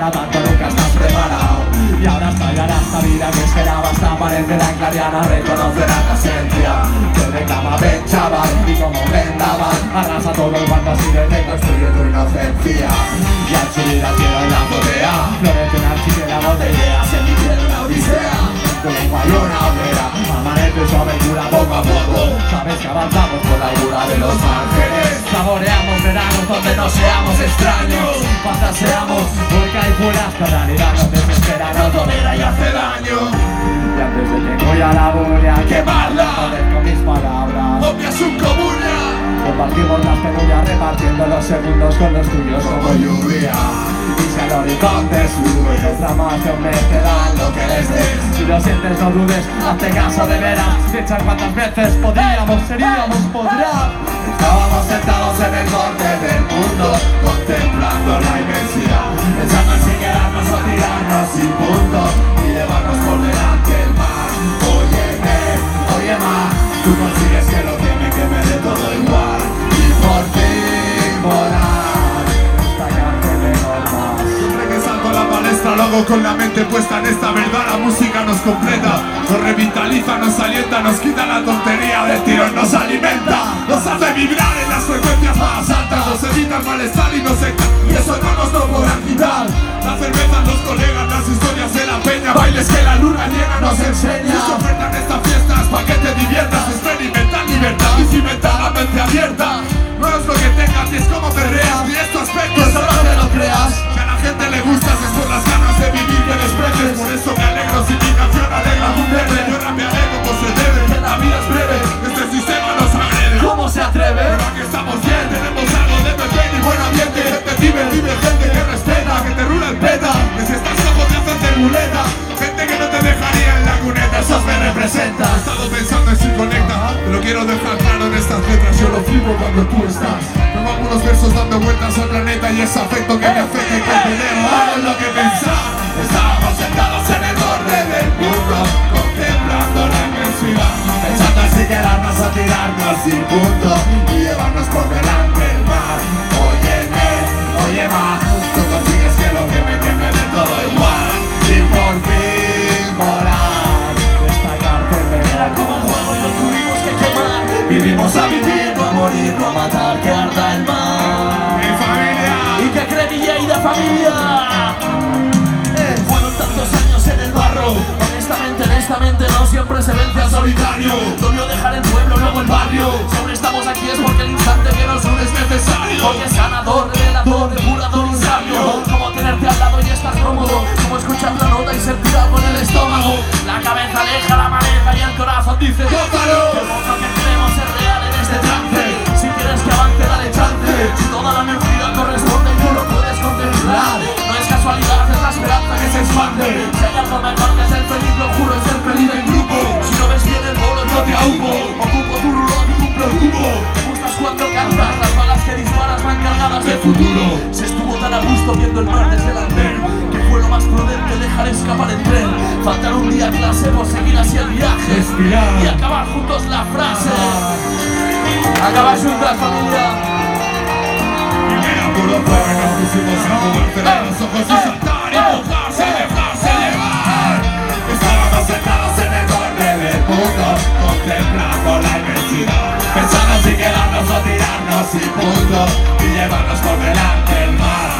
para tanto nunca estás preparado. Y ahora estallará esta vida que esperabas, aparecerá en clariana, reconocerá la esencia que reclama ven chaval, y como vendaban arrasa todo el cuanto así de te construye tu inocencia. Y al subir al cielo en la azotea florece una archipiélago de ideas, en mi piel una odisea. Tu lengua y una hoguera, amanece su aventura poco a poco. Sabes que avanzamos por la augura de los ángeles. Saboreamos veranos donde no seamos extraños. Fantaseamos porque hay fuera esta realidad nos desespera, no tolera y hace daño. Y antes de que voy a la bulla, quemarla, con mis palabras, obvia su comunia. compartimos las penurias repartiendo los segundos con los tuyos como lluvia. Y si al horizonte sube otra más de un mes te dan lo que les des. Si lo sientes no dudes, hazte caso de veras. Piensa cuántas veces podríamos, seríamos, podrá. Estábamos sentados en el borde del mundo, contemplando la inmensidad, pensando en si quedarnos o tirarnos sin punto y llevarnos por delante el mar. Oye más, tú consigues que lo que me dé todo igual y por fin volar, destacarte de normas. Siempre que salgo a la palestra lo hago con la mente puesta en esta verdad. La música nos completa, nos revitaliza, nos alienta, nos quita la tontería del tirón, nos alimenta, nos hace vibrar en las frecuencias más altas, nos evita el malestar y nos encanta, y eso no nos lo podrán quitar. La cerveza, los colegas, las historias de la peña, bailes que la luna llena nos enseña. Nos ofertan estas fiestas pa' que te diviertas, experimentar libertad y cimentar la mente abierta. No es lo que tengas y es como perreas, y estos aspectos solo te lo creas. Que a la gente le gustas es por las ganas de vivir que desprecies. Por eso me alegro si mi canción alegra un breve. Yo rapearé como se debe, que la vida es breve, este sistema nos agrede. ¿Cómo se atreve? Pero aquí estamos bien, tenemos algo de bebé y buen ambiente. Gente vive, gente que respeta, que te rula el peta, que si estás loco te hacen de muleta. Gente que no te dejaría en la cuneta, esos me representan. He estado pensando en si conecta, pero quiero dejar claro en estas letras, yo lo flipo cuando tú estás. Tengo algunos versos dando vueltas al planeta y ese afecto que me afecta y que tenemos algo en lo que pensar. Estábamos sentados en el borde del mundo, contemplando la inmensidad, pensando en si quedarnos o tirarnos sin punto y llevarnos por delante el mar. Oye más, tú consigues que lo que me dé todo igual y por fin volar, destacarte de Era como un juego y lo tuvimos que quemar. vivimos a vivir, no a morir, no a matar, que arda el mar. ¡Mi familia! Y que crevilla y de familia. Fueron tantos años en el barro. Honestamente no siempre se vence al solitario. Dolió dejar el pueblo, luego el barrio. Si aún estamos aquí es porque el instante que nos une es necesario. Porque es sanador, revelador, depurador y sabio. Como tenerte al lado y estar cómodo, como escuchar la nota y ser tirado con el estómago. La cabeza aleja la maneja y el corazón dice tócalo. Que lo que queremos es real en este trance. Si quieres que avance dale chance. Si toda la mentira corresponde y tú lo puedes contemplar. No es casualidad, es la esperanza que se expande. Si hay algo mejor que ser feliz, lo juro, es ser feliz en grupo. Si no ves bien el bolo, yo te ahumo. Ocupo tu rulón y cumplo el cubo. Me gustas cuando cantas, las balas que disparas van cargadas de futuro. Se estuvo tan a gusto viendo el mar desde el andén, que fue lo más prudente dejar escapar el tren. Faltar un día a clase por seguir así el viaje. Respirar. Y acabar juntos la frase. Acabar juntas, familia. Era puro fuego y nos pusimos a mover, cerrar los ojos y saltar y mojarse, dejarse llevar. Estábamos sentados en el borde del mundo, contemplando la inmensidad, pensando si quedarnos o tirarnos sin punto y llevarnos por delante el mar.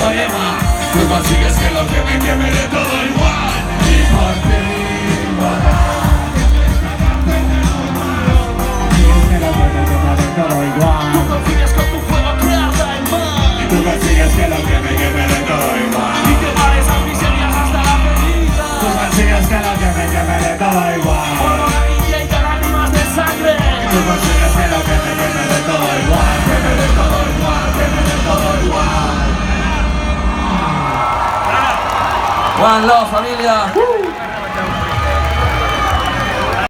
Oye más, tú consigues que lo que me dé todo igual y por fin volar. Consigues que lo que me dé todo igual. Tú consigues con tu fuego que arda el mar. Tú consigues que lo que me dé todo igual. Y quemar esas miserias hasta la ferida. Tú consigues que lo que me dé todo igual. Por maravilla y con lágrimas de sangre. Tú consigues que lo que me dé todo igual. Que me dé todo igual, que me dé todo igual. One love, familia.